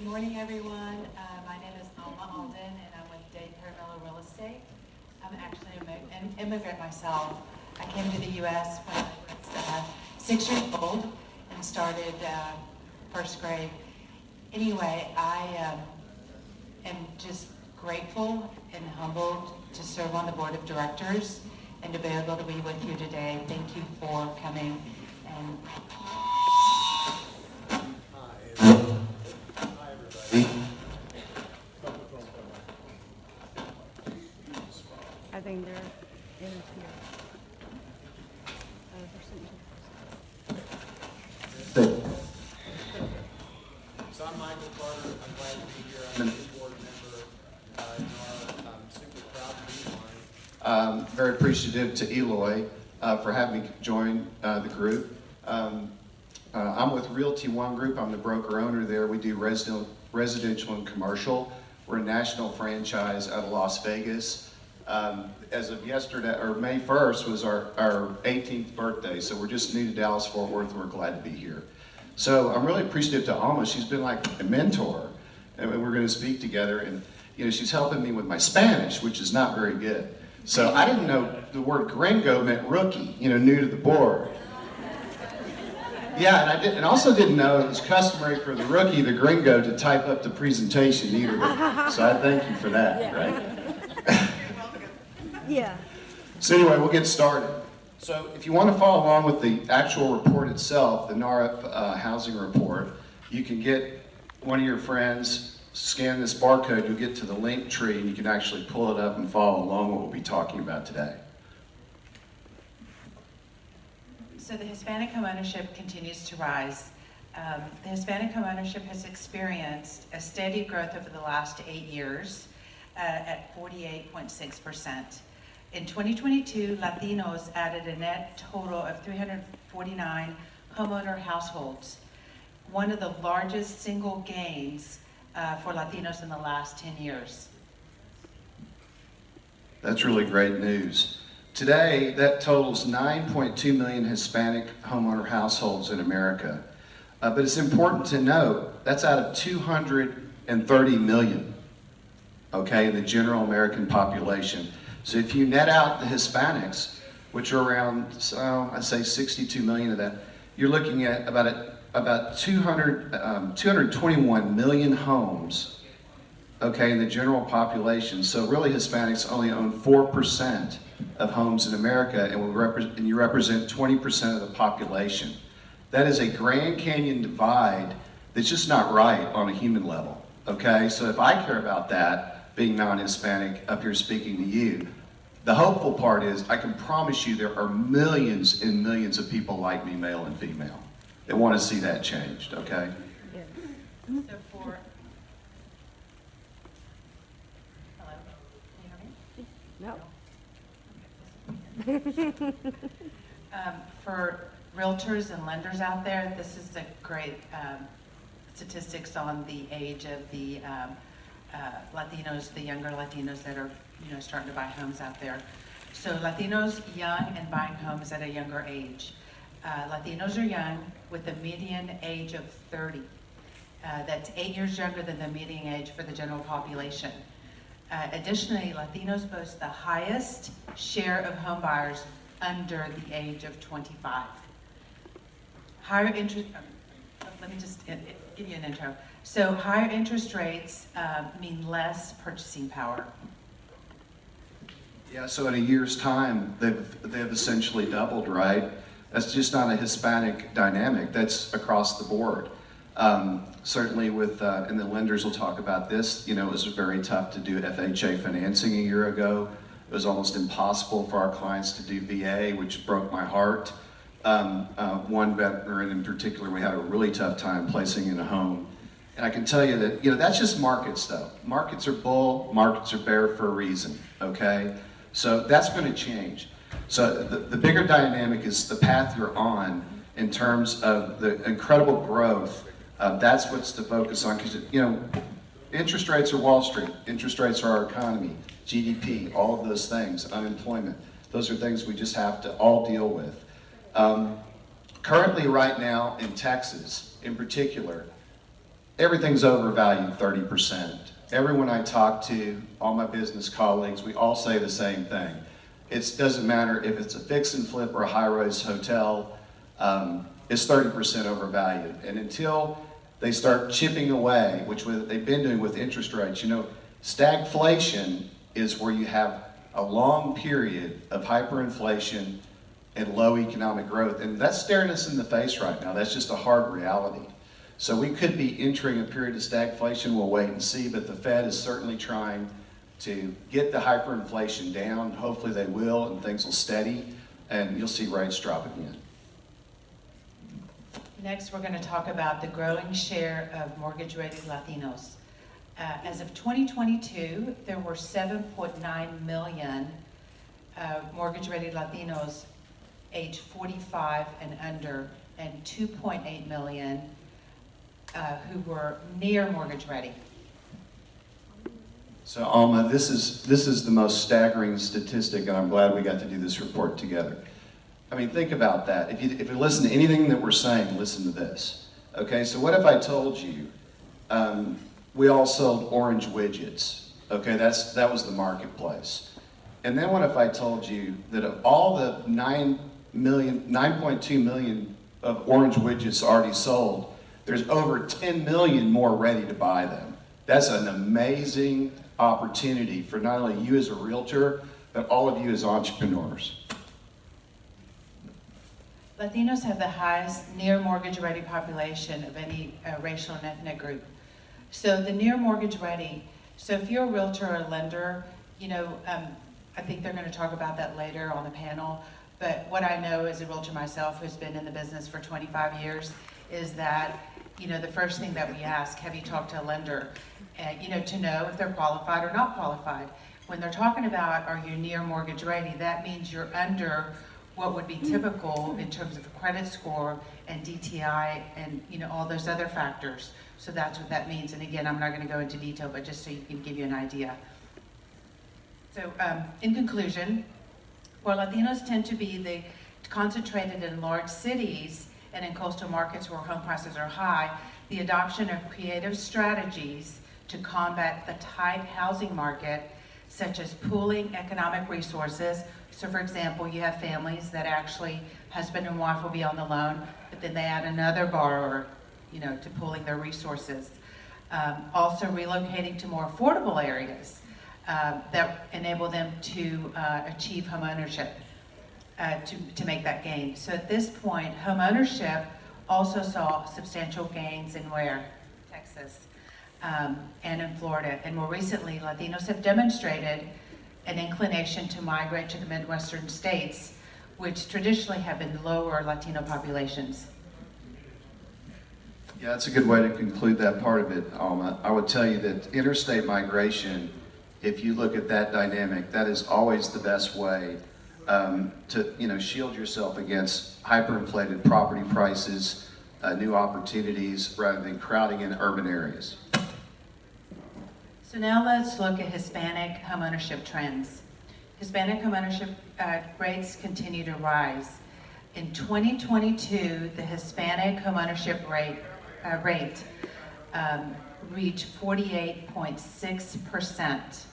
Good morning, everyone. My name is Alma Alden, and I'm with Dade Paramello Real Estate. I'm actually an immigrant myself. I came to the U.S. when I was 6 years old and started first grade. Anyway, I am just grateful and humbled to serve on the board of directors and to be able to be with you today. Thank you for coming. And I think they're in here. So I'm Michael Carter. I'm glad to be here. I'm a new board member. I'm super proud to be one. Very appreciative to Eloy for having me join the group. I'm with Realty One Group. I'm the broker owner there. We do residential and commercial. We're a national franchise out of Las Vegas. As of yesterday, or May 1st, was our 18th birthday, so we're just new to Dallas-Fort Worth, and we're glad to be here. So I'm really appreciative to Alma. She's been like a mentor, and we're going to speak together, and she's helping me with my Spanish, which is not very good. So I didn't know the word gringo meant rookie, new to the board. Yeah, and also didn't know it was customary for the rookie, the gringo, to type up the presentation either. So I thank you for that, right? Yeah. So anyway, we'll get started. So if you want to follow along with the actual report itself, the NAHREP housing report, you can get one of your friends, scan this barcode, you'll get to the link tree, and you can actually pull it up and follow along what we'll be talking about today. so the Hispanic homeownership continues to rise. The Hispanic homeownership has experienced a steady growth over the last 8 years at 48.6%. In 2022, Latinos added a net total of 349 homeowner households, one of the largest single gains for Latinos in the last 10 years. That's really great news. Today, that totals 9.2 million Hispanic homeowner households in America. But it's important to note, that's out of 230 million, okay, in the general American population. So if you net out the Hispanics, which are around, I'd say 62 million of that, you're looking at about 221 million homes, okay, in the general population. So really Hispanics only own 4% of homes in America, and you represent 20% of the population. That is a Grand Canyon divide that's just not right on a human level, okay? So if I care about that, being non-Hispanic up here speaking to you, the hopeful part is I can promise you there are millions and millions of people like me, male and female, that want to see that changed, okay? Yeah. So for, hello, can you hear me? No. For realtors and lenders out there, this is a great statistics on the age of the Latinos, the younger Latinos that are starting to buy homes out there. So Latinos young and buying homes at a younger age. Latinos are young with a median age of 30. That's 8 years younger than the median age for the general population. Additionally, Latinos boast the highest share of home buyers under the age of 25. Higher interest, let me just give you an intro. So higher interest rates mean less purchasing power. Yeah, so in a year's time, they've essentially doubled, right? That's just not a Hispanic dynamic, that's across the board. Certainly with, and the lenders will talk about this, it was very tough to do FHA financing a year ago. It was almost impossible for our clients to do VA, which broke my heart. One veteran in particular, we had a really tough time placing in a home. And I can tell you that, that's just markets though. Markets are bull, markets are bear for a reason, okay? So that's going to change. So the bigger dynamic is the path you're on in terms of the incredible growth. That's what's to focus on, because, interest rates are Wall Street, interest rates are our economy, GDP, all of those things, unemployment. Those are things we just have to all deal with. Currently right now in Texas, in particular, everything's overvalued 30%. Everyone I talk to, all my business colleagues, we all say the same thing. It doesn't matter if it's a fix and flip or a high-rise hotel, it's 30% overvalued. And until they start chipping away, which they've been doing with interest rates, you know, stagflation is where you have a long period of hyperinflation and low economic growth. And that's staring us in the face right now. That's just a hard reality. So we could be entering a period of stagflation. We'll wait and see, but the Fed is certainly trying to get the hyperinflation down. Hopefully they will, and things will steady, and you'll see rates drop again. Next, we're going to talk about the growing share of mortgage-rated Latinos. As of 2022, there were 7.9 million mortgage-rated Latinos age 45 and under, and 2.8 million who were near mortgage ready. So Alma, this is the most staggering statistic, and I'm glad we got to do this report together. I mean, think about that. If you listen to anything that we're saying, listen to this. Okay, so what if I told you we all sold orange widgets? Okay, that was the marketplace. And then what if I told you that of all the 9.2 million of orange widgets already sold, there's over 10 million more ready to buy them. That's an amazing opportunity for not only you as a realtor, but all of you as entrepreneurs. Latinos have the highest near mortgage ready population of any racial and ethnic group. So the near mortgage ready, so if you're a realtor or a lender, you know, I think they're going to talk about that later on the panel, but what I know as a realtor myself who's been in the business for 25 years is that, you know, the first thing that we ask, have you talked to a lender? You know, to know if they're qualified or not qualified. When they're talking about are you near mortgage ready, that means you're under what would be typical in terms of a credit score and DTI and, you know, all those other factors. So that's what that means. And again, I'm not going to go into detail, but just so you can give you an idea. So in conclusion, while Latinos tend to be concentrated in large cities and in coastal markets where home prices are high, the adoption of creative strategies to combat the tight housing market, such as pooling economic resources. So for example, you have families that actually, husband and wife will be on the loan, but then they add another borrower, you know, to pooling their resources. Also relocating to more affordable areas that enable them to achieve home ownership, to make that gain. So at this point, home ownership also saw substantial gains in where? Texas and in Florida. And more recently, Latinos have demonstrated an inclination to migrate to the Midwestern states, which traditionally have been lower Latino populations. Yeah, that's a good way to conclude that part of it, Alma. I would tell you that interstate migration, if you look at that dynamic, that is always the best way to, you know, shield yourself against hyperinflated property prices, new opportunities, rather than crowding in urban areas. So now let's look at Hispanic homeownership trends. Hispanic homeownership rates continue to rise. In 2022, the Hispanic homeownership rate reached 48.6%.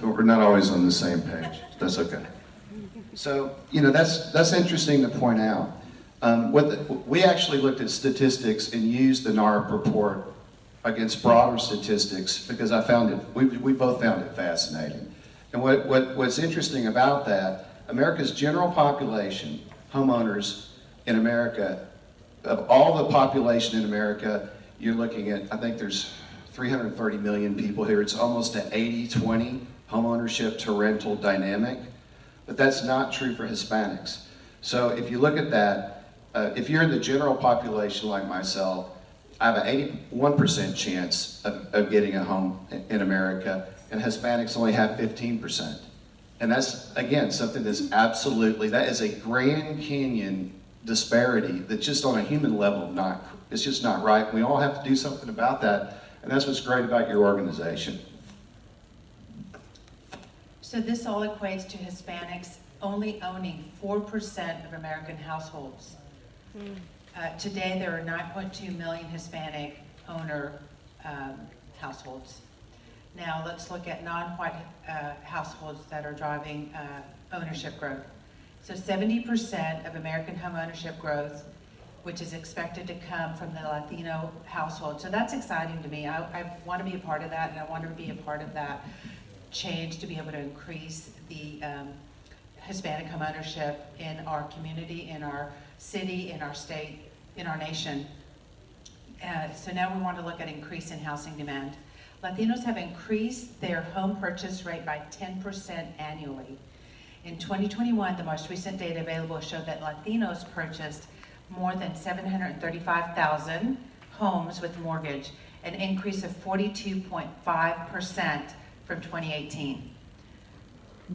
We're not always on the same page. That's okay. So, you know, that's interesting to point out. We actually looked at statistics and used the NAHREP report against broader statistics because I found it, we both found it fascinating. And what's interesting about that, America's general population, homeowners in America, of all the population in America, you're looking at, I think there's 330 million people here. It's almost an 80-20 homeownership to rental dynamic. But that's not true for Hispanics. So if you look at that, if you're in the general population like myself, I have an 81% chance of getting a home in America, and Hispanics only have 15%. And that's, again, something that's absolutely, that is a Grand Canyon disparity that just on a human level, it's just not right. We all have to do something about that, and that's what's great about your organization. So this all equates to Hispanics only owning 4% of American households. Today, there are 9.2 million Hispanic owner households. Now, let's look at non-white households that are driving ownership growth. So 70% of American home ownership growth, which is expected to come from the Latino household. So that's exciting to me. I want to be a part of that, and I want to be a part of that change to be able to increase the Hispanic home ownership in our community, in our city, in our state, in our nation. So now we want to look at increase in housing demand. Latinos have increased their home purchase rate by 10% annually. In 2021, the most recent data available showed that Latinos purchased more than 735,000 homes with mortgage, an increase of 42.5% from 2018.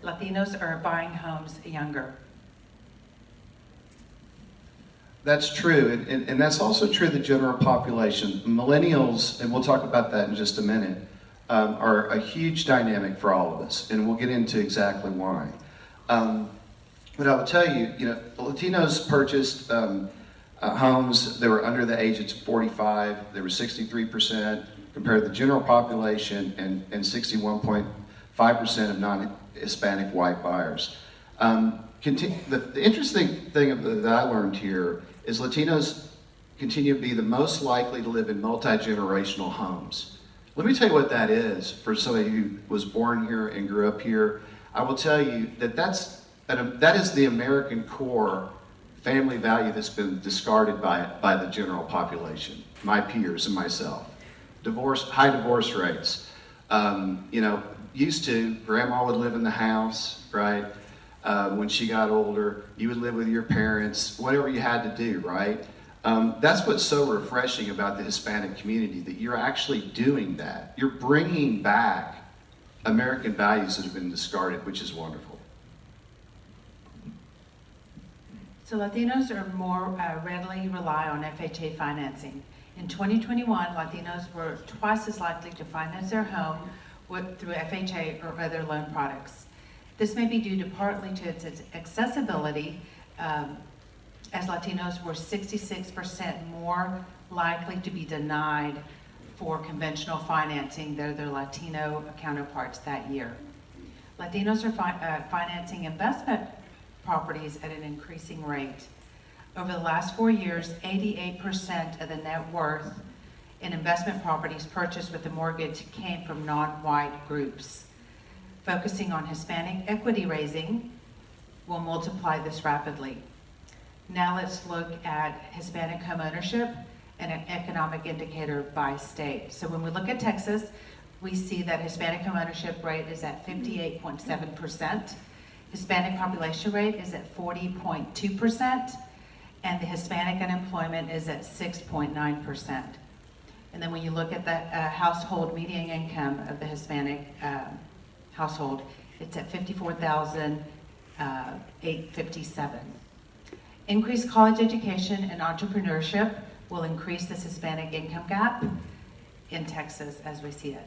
Latinos are buying homes younger. That's true, and that's also true of the general population. Millennials, and we'll talk about that in just a minute, are a huge dynamic for all of us, and we'll get into exactly why. But I will tell you, Latinos purchased homes that were under the age of 45. They were 63% compared to the general population, and 61.5% of non-Hispanic white buyers. The interesting thing that I learned here is Latinos continue to be the most likely to live in multi-generational homes. Let me tell you what that is for somebody who was born here and grew up here. I will tell you that that is the American core family value that's been discarded by the general population, my peers and myself. High divorce rates. Used to, grandma would live in the house, right? When she got older, you would live with your parents, whatever you had to do, right? That's what's so refreshing about the Hispanic community, that you're actually doing that. You're bringing back American values that have been discarded, which is wonderful. So Latinos are more readily rely on FHA financing. In 2021, Latinos were twice as likely to finance their home through FHA or other loan products. This may be due to partly to its accessibility, as Latinos were 66% more likely to be denied for conventional financing than their Latino counterparts that year. Latinos are financing investment properties at an increasing rate. Over the last 4 years, 88% of the net worth in investment properties purchased with a mortgage came from non-white groups. Focusing on Hispanic equity raising will multiply this rapidly. Now let's look at Hispanic home ownership and an economic indicator by state. So when we look at Texas, we see that Hispanic home ownership rate is at 58.7%. Hispanic population rate is at 40.2%, and the Hispanic unemployment is at 6.9%. And then when you look at the household median income of the Hispanic household, it's at $54,857. Increased college education and entrepreneurship will increase this Hispanic income gap in Texas as we see it.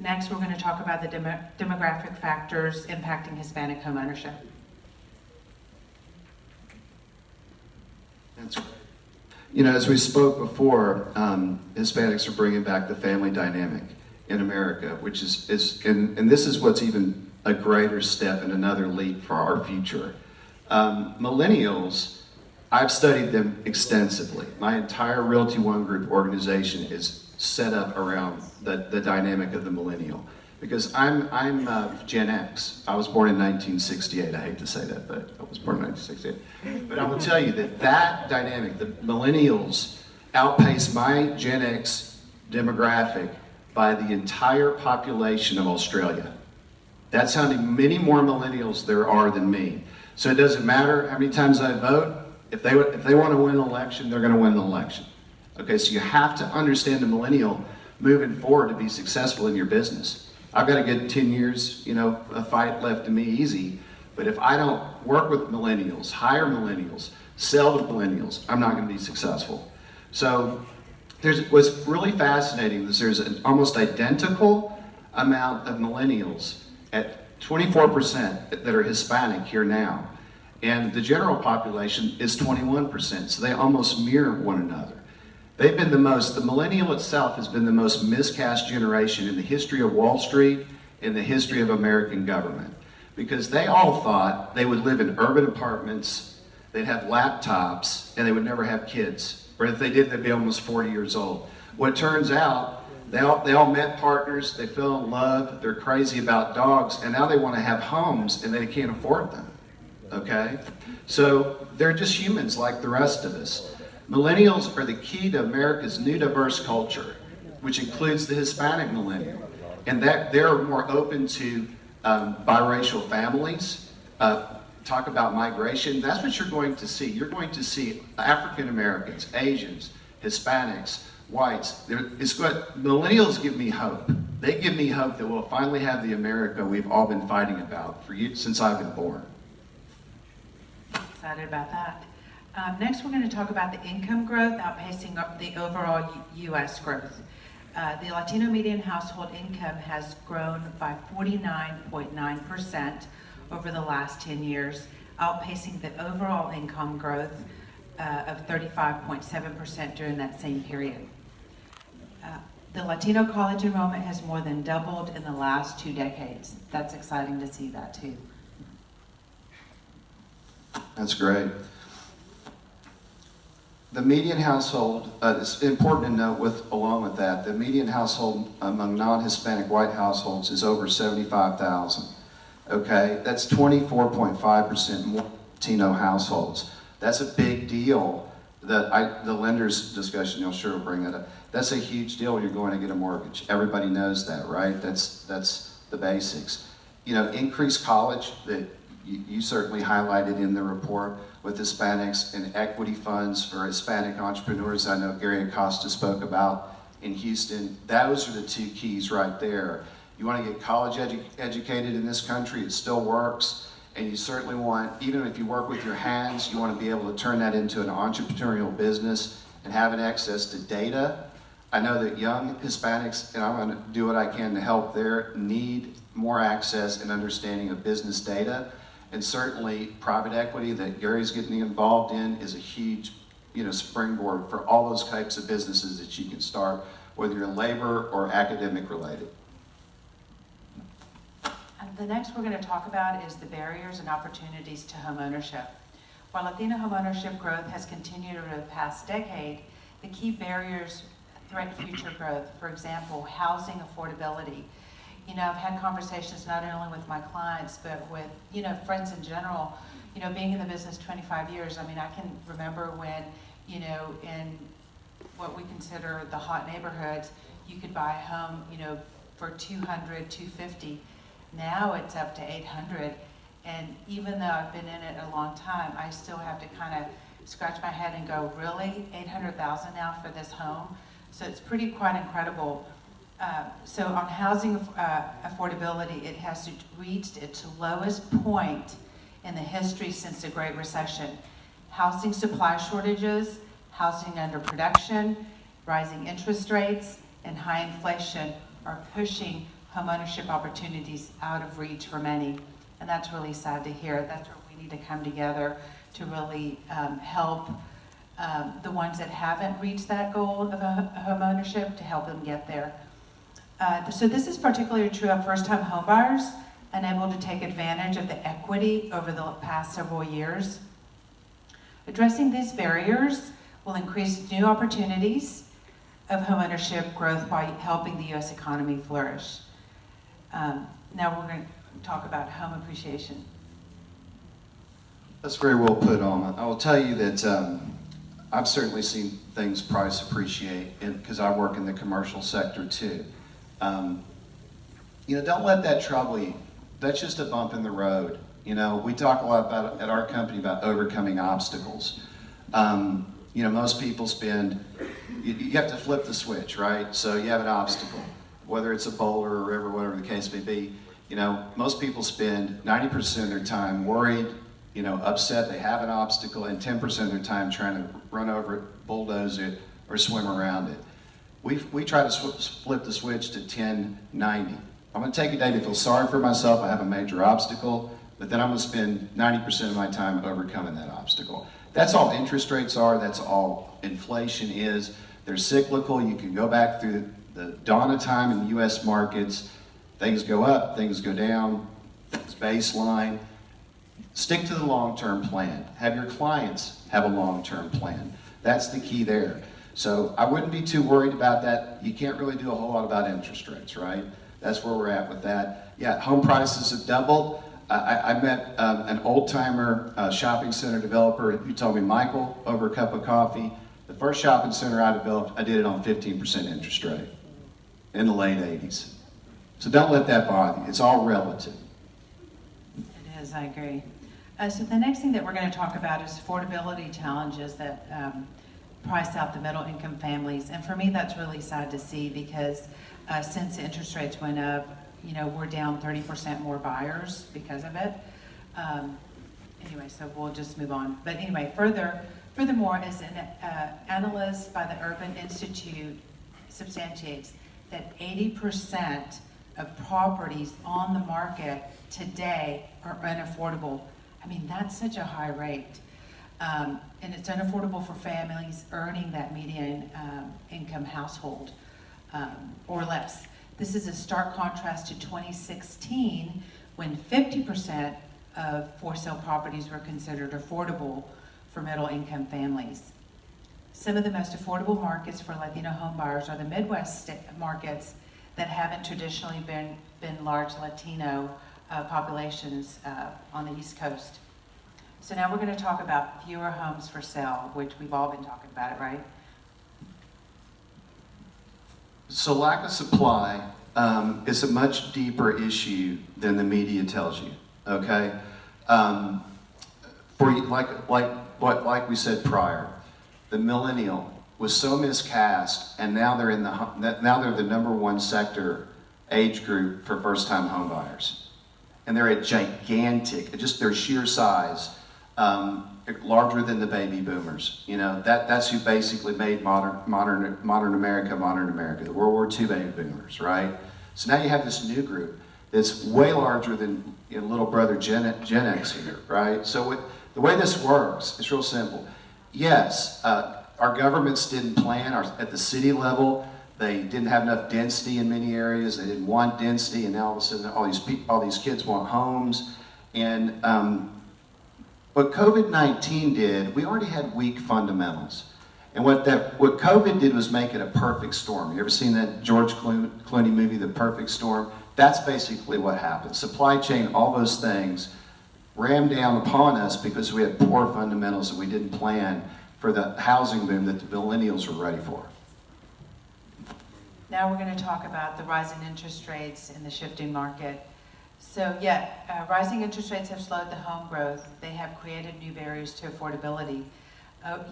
Next, we're going to talk about the demographic factors impacting Hispanic home ownership. That's right. As we spoke before, Hispanics are bringing back the family dynamic in America, which and this is what's even a greater step and another leap for our future. Millennials, I've studied them extensively. My entire Realty One Group organization is set up around the dynamic of the millennial, because I'm Gen X. I was born in 1968. I hate to say that, but I was born in 1968. But I will tell you that dynamic, the millennials outpace my Gen X demographic by the entire population of Australia. That's how many more millennials there are than me. So it doesn't matter how many times I vote. If they want to win an election, they're going to win an election. Okay, so you have to understand the millennial moving forward to be successful in your business. I've got a good 10 years, a fight left to me easy. But if I don't work with millennials, hire millennials, sell to millennials, I'm not going to be successful. So what's really fascinating is there's an almost identical amount of millennials at 24% that are Hispanic here now. And the general population is 21%, so they almost mirror one another. They've been the millennial itself has been the most miscast generation in the history of Wall Street, in the history of American government. Because they all thought they would live in urban apartments, they'd have laptops, and they would never have kids. Or if they did, they'd be almost 40 years old. What turns out, they all met partners, they fell in love, they're crazy about dogs, and now they want to have homes and they can't afford them, okay? So they're just humans like the rest of us. Millennials are the key to America's new diverse culture, which includes the Hispanic millennial, and that they're more open to biracial families. Talk about migration, that's what you're going to see. You're going to see African Americans, Asians, Hispanics, whites. Millennials give me hope. They give me hope that we'll finally have the America we've all been fighting about since I've been born. Excited about that. Next, we're going to talk about the income growth outpacing the overall U.S. growth. The Latino median household income has grown by 49.9% over the last 10 years, outpacing the overall income growth of 35.7% during that same period. The Latino college enrollment has more than doubled in the last 2 decades. That's exciting to see that too. That's great. The median household, it's important to note along with that, the median household among non-Hispanic white households is over 75,000. Okay, that's 24.5% more Latino households. That's a big deal. The lenders discussion, you'll sure bring that up. That's a huge deal when you're going to get a mortgage. Everybody knows that, right? That's the basics. You know, increased college that you certainly highlighted in the report with Hispanics and equity funds for Hispanic entrepreneurs. I know Gary Acosta spoke about in Houston. Those are the 2 keys right there. You want to get college educated in this country, it still works. And you certainly want, even if you work with your hands, you want to be able to turn that into an entrepreneurial business and having access to data. I know that young Hispanics, and I'm going to do what I can to help there, need more access and understanding of business data. And certainly private equity that Gary's getting involved in is a huge, springboard for all those types of businesses that you can start, whether you're labor or academic related. The next we're going to talk about is the barriers and opportunities to home ownership. While Latino home ownership growth has continued over the past decade, the key barriers threaten future growth. For example, housing affordability. I've had conversations not only with my clients, but with, friends in general. Being in the business 25 years, I can remember when, in what we consider the hot neighborhoods, you could buy a home, for $200, $250. Now it's up to $800, and even though I've been in it a long time, I still have to kind of scratch my head and go, really? $800,000 now for this home? So it's quite incredible. So on housing affordability, it has reached its lowest point in the history since the Great Recession. Housing supply shortages, housing underproduction, rising interest rates, and high inflation are pushing homeownership opportunities out of reach for many. And that's really sad to hear. That's where we need to come together to really help the ones that haven't reached that goal of homeownership, to help them get there. So this is particularly true of first-time homebuyers unable to take advantage of the equity over the past several years. Addressing these barriers will increase new opportunities of homeownership growth by helping the U.S. economy flourish. Now we're going to talk about home appreciation. That's very well put, Alma. I will tell you that I've certainly seen things price appreciate because I work in the commercial sector too. Don't let that trouble you. That's just a bump in the road. We talk a lot about at our company about overcoming obstacles. Most people you have to flip the switch, right? So you have an obstacle, whether it's a boulder or river, whatever the case may be. Most people spend 90% of their time worried, upset they have an obstacle, and 10% of their time trying to run over it, bulldoze it, or swim around it. We try to flip the switch to 10-90. I'm gonna take a day to feel sorry for myself, I have a major obstacle, but then I'm gonna spend 90% of my time overcoming that obstacle. That's all interest rates are, that's all inflation is. They're cyclical, you can go back through the dawn of time in the US markets, things go up, things go down, it's baseline. Stick to the long-term plan. Have your clients have a long-term plan. That's the key there. So I wouldn't be too worried about that. You can't really do a whole lot about interest rates, right? That's where we're at with that. Yeah, home prices have doubled. I met an old-timer shopping center developer who told me, Michael, over a cup of coffee, the first shopping center I developed, I did it on 15% interest rate in the late 80s. So don't let that bother you. It's all relative. It is, I agree. So the next thing that we're going to talk about is affordability challenges that price out the middle income families. And for me, that's really sad to see because since interest rates went up, you know, we're down 30% more buyers because of it. Anyway, so we'll just move on. But anyway, furthermore, as an analyst by the Urban Institute substantiates that 80% of properties on the market today are unaffordable. I mean, that's such a high rate. And it's unaffordable for families earning that median income household or less. This is a stark contrast to 2016 when 50% of for sale properties were considered affordable for middle income families. Some of the most affordable markets for Latino home buyers are the Midwest markets that haven't traditionally been large Latino populations on the East Coast. So now we're going to talk about fewer homes for sale, which we've all been talking about it, right? So lack of supply is a much deeper issue than the media tells you, okay? Like we said prior, the millennial was so miscast, and now they're the #1 sector age group for first-time home buyers. And they're a gigantic, just their sheer size, larger than the baby boomers. You know, that's who basically made modern America, the World War II baby boomers, right? So now you have this new group that's way larger than little brother Gen X here, right? So the way this works, it's real simple. Yes, our governments didn't plan, at the city level, they didn't have enough density in many areas, they didn't want density, and now all of a sudden all these kids want homes. And what COVID-19 did, we already had weak fundamentals. And what COVID did was make it a perfect storm. You ever seen that George Clooney movie, The Perfect Storm? That's basically what happened. Supply chain, all those things rammed down upon us because we had poor fundamentals and we didn't plan for the housing boom that the millennials were ready for. Now we're going to talk about the rising interest rates in the shifting market. So yeah, rising interest rates have slowed the home growth. They have created new barriers to affordability.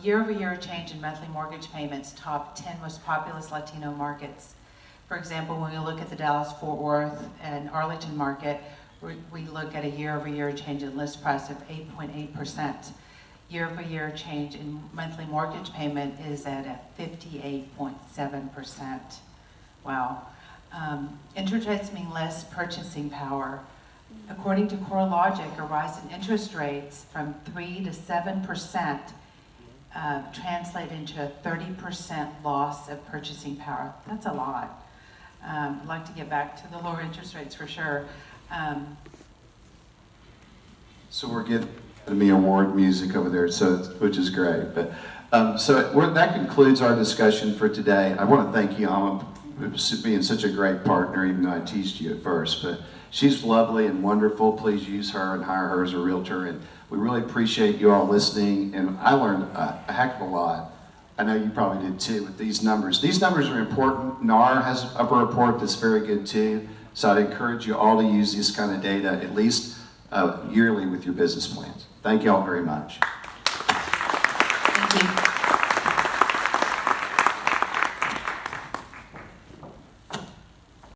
Year-over-year change in monthly mortgage payments top 10 most populous Latino markets. For example, when we look at the Dallas-Fort Worth and Arlington market, we look at a year-over-year change in list price of 8.8%. Year-over-year change in monthly mortgage payment is at a 58.7%. Wow. Interest rates mean less purchasing power. According to CoreLogic, a rise in interest rates from 3 to 7% translate into a 30% loss of purchasing power. That's a lot. I'd like to get back to the lower interest rates for sure. So we're getting me award music over there, which is great. But that concludes our discussion for today. I want to thank you, Alma, for being such a great partner, even though I teased you at first. But she's lovely and wonderful. Please use her and hire her as a realtor. And we really appreciate you all listening. And I learned a heck of a lot. I know you probably did too with these numbers. These numbers are important. NAHREP has a report that's very good too. So I'd encourage you all to use this kind of data at least yearly with your business plans. Thank you all very much.